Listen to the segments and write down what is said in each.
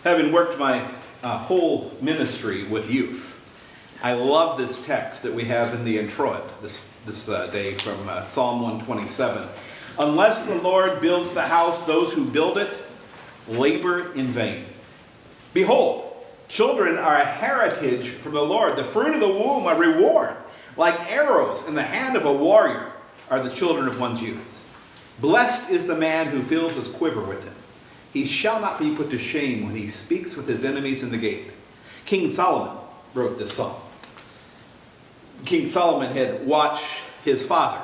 Having worked my whole ministry with youth, I love this text that we have in the introit this day from Psalm 127. Unless the Lord builds the house, those who build it labor in vain. Behold, children are a heritage from the Lord, the fruit of the womb a reward. Like arrows in the hand of a warrior are the children of one's youth. Blessed is the man who fills his quiver with them. He shall not be put to shame when he speaks with his enemies in the gate. King Solomon wrote this psalm. King Solomon had watched his father,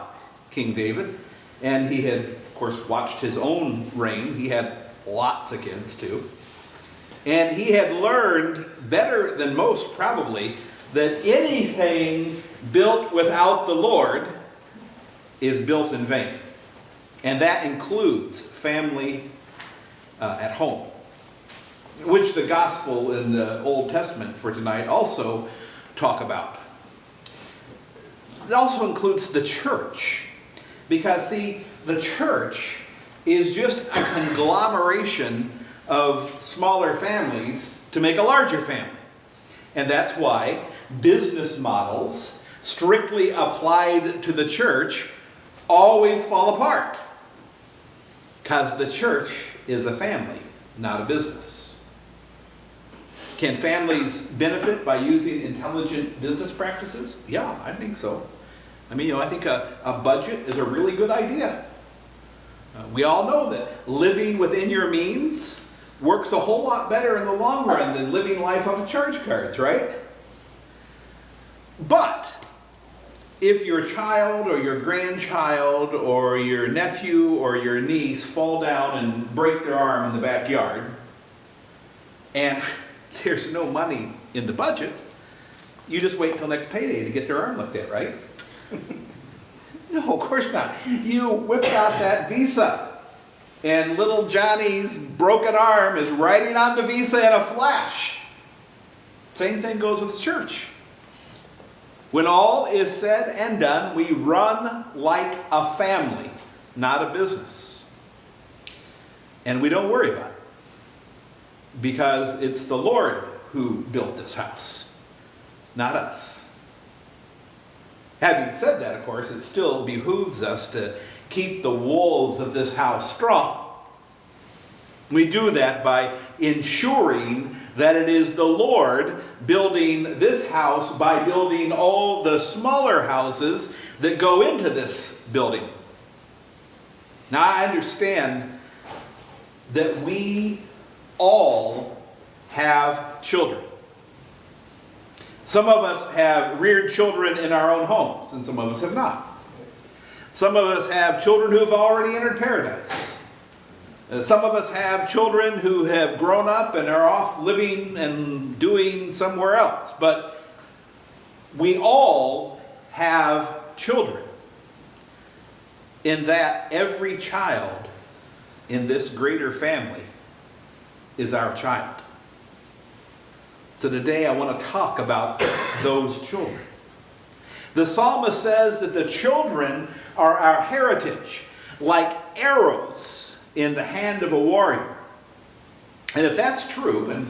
King David, and he had, of course, watched his own reign. He had lots of kids, too. And he had learned, better than most probably, that anything built without the Lord is built in vain. And that includes family at home, which the gospel in the Old Testament for tonight also talk about. It also includes the church, because see, the church is just a conglomeration of smaller families to make a larger family. And that's why business models strictly applied to the church always fall apart, because the church is a family, not a business. Can families benefit by using intelligent business practices? Yeah, I think so. I mean, I think a budget is a really good idea. We all know that living within your means works a whole lot better in the long run than living life off of charge cards, right? But if your child or your grandchild or your nephew or your niece fall down and break their arm in the backyard, and there's no money in the budget, you just wait until next payday to get their arm looked at, right? No, of course not. You whip out that Visa, and little Johnny's broken arm is writing on the Visa in a flash. Same thing goes with church. When all is said and done, we run like a family, not a business. And we don't worry about it, because it's the Lord who built this house, not us. Having said that, of course, it still behooves us to keep the walls of this house strong. We do that by ensuring that it is the Lord building this house by building all the smaller houses that go into this building. Now, I understand that we all have children. Some of us have reared children in our own homes, and some of us have not. Some of us have children who have already entered paradise. Some of us have children who have grown up and are off living and doing somewhere else. But we all have children, in that every child in this greater family is our child. So today I want to talk about those children. The psalmist says that the children are our heritage, like arrows in the hand of a warrior. And if that's true, and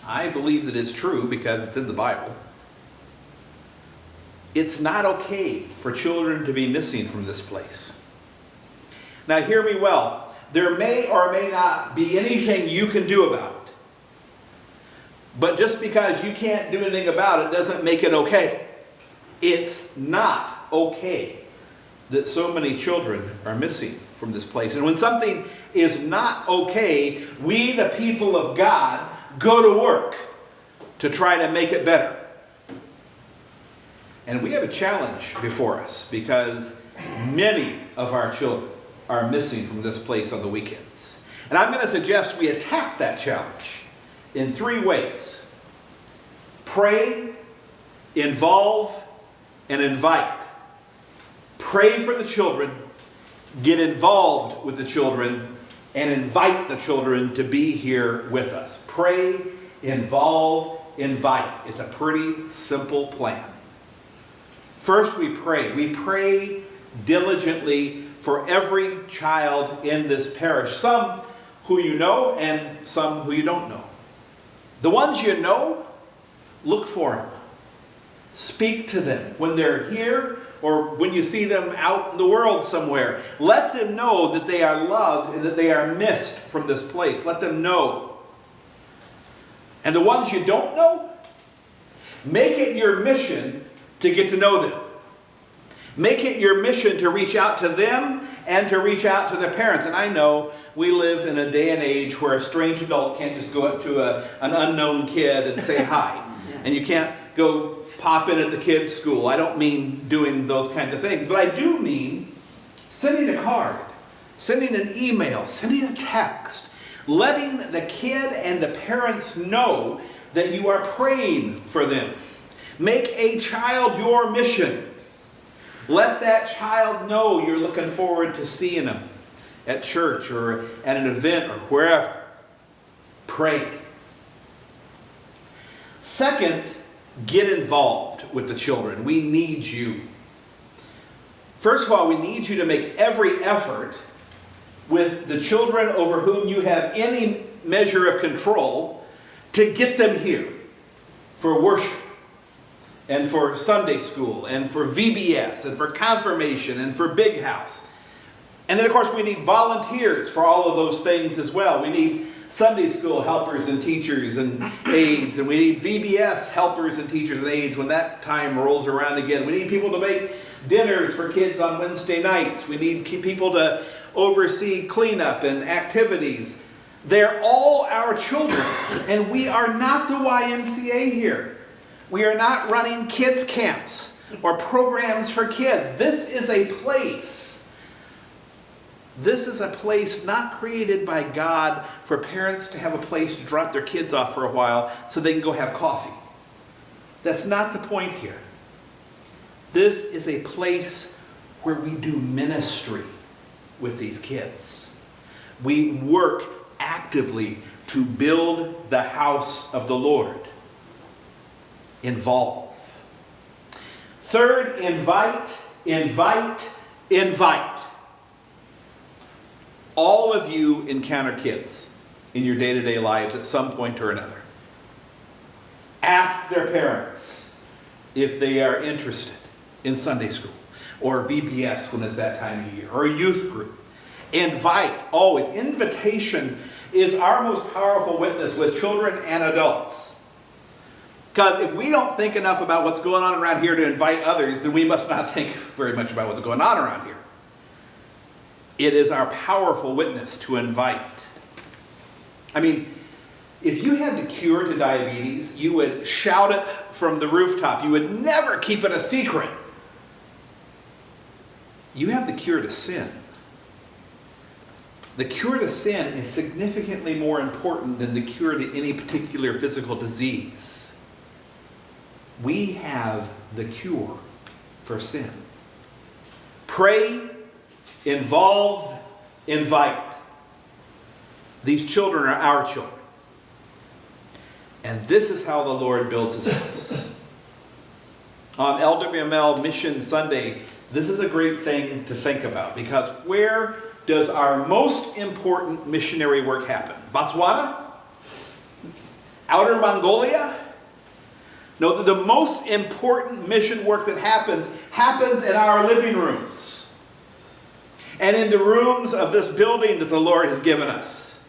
I believe that it's true because it's in the Bible, it's not okay for children to be missing from this place. Now hear me well. There may or may not be anything you can do about it. But just because you can't do anything about it doesn't make it okay. It's not okay that so many children are missing from this place. And when something is not okay, we, the people of God, go to work to try to make it better. And we have a challenge before us, because many of our children are missing from this place on the weekends. And I'm going to suggest we attack that challenge in 3 ways: pray, involve, and invite. Pray for the children, get involved with the children, and invite the children to be here with us. Pray, involve, invite. It's a pretty simple plan. First, we pray. We pray diligently for every child in this parish. Some who you know and some who you don't know. The ones you know, look for them. Speak to them when they're here or when you see them out in the world somewhere. Let them know that they are loved and that they are missed from this place. Let them know. And the ones you don't know, make it your mission to get to know them. Make it your mission to reach out to them and to reach out to their parents. And I know we live in a day and age where a strange adult can't just go up to an unknown kid and say hi. And you can't go pop in at the kids' school. I don't mean doing those kinds of things. But I do mean sending a card, sending an email, sending a text, letting the kid and the parents know that you are praying for them. Make a child your mission. Let that child know you're looking forward to seeing them at church or at an event or wherever. Pray. Second, get involved with the children. We need you. First of all, we need you to make every effort with the children over whom you have any measure of control to get them here for worship and for Sunday school and for VBS and for confirmation and for Big House. And then, of course, we need volunteers for all of those things as well. We need Sunday school helpers and teachers and aides, and we need VBS helpers and teachers and aides when that time rolls around again. We need people to make dinners for kids on Wednesday nights. We need people to oversee cleanup and activities. They're all our children, and we are not the YMCA here. We are not running kids camps or programs for kids. This is a place. This is a place not created by God for parents to have a place to drop their kids off for a while so they can go have coffee. That's not the point here. This is a place where we do ministry with these kids. We work actively to build the house of the Lord. Involve. Third, invite, invite, invite. All of you encounter kids in your day-to-day lives at some point or another. Ask their parents if they are interested in Sunday school or VBS when it's that time of year, or a youth group. Invite, always. Invitation is our most powerful witness with children and adults. Because if we don't think enough about what's going on around here to invite others, then we must not think very much about what's going on around here. It is our powerful witness to invite. I mean, if you had the cure to diabetes, you would shout it from the rooftop. You would never keep it a secret. You have the cure to sin. The cure to sin is significantly more important than the cure to any particular physical disease. We have the cure for sin. Pray, involve, invite. These children are our children. And this is how the Lord builds his house. On LWML Mission Sunday, this is a great thing to think about, because where does our most important missionary work happen? Botswana? Outer Mongolia? No, the most important mission work that happens in our living rooms and in the rooms of this building that the Lord has given us.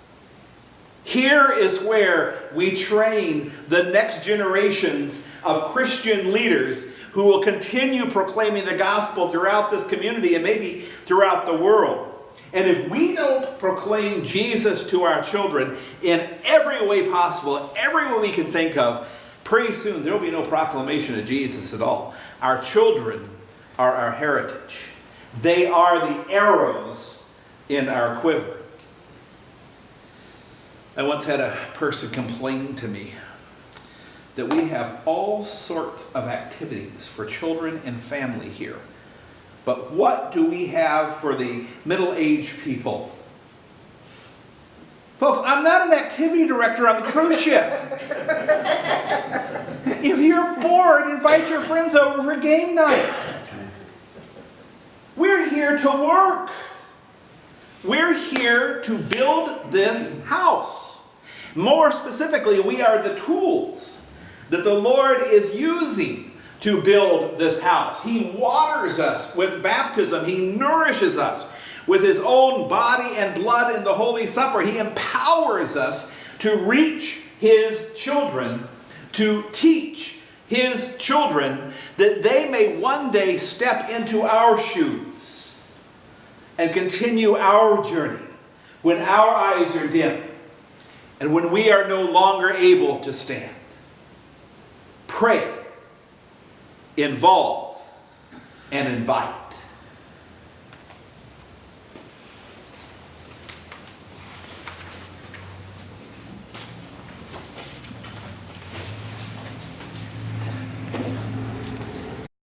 Here is where we train the next generations of Christian leaders who will continue proclaiming the gospel throughout this community and maybe throughout the world. And if we don't proclaim Jesus to our children in every way possible, every way we can think of, pretty soon there will be no proclamation of Jesus at all. Our children are our heritage. They are the arrows in our quiver. I once had a person complain to me that we have all sorts of activities for children and family here. But what do we have for the middle-aged people? Folks, I'm not an activity director on the cruise ship. If you're bored, invite your friends over for game night. We're here to work. We're here to build this house. More specifically, we are the tools that the Lord is using to build this house. He waters us with baptism. He nourishes us with his own body and blood in the Holy Supper. He empowers us to reach his children, to teach his children, that they may one day step into our shoes and continue our journey when our eyes are dim and when we are no longer able to stand. Pray, involve, and invite.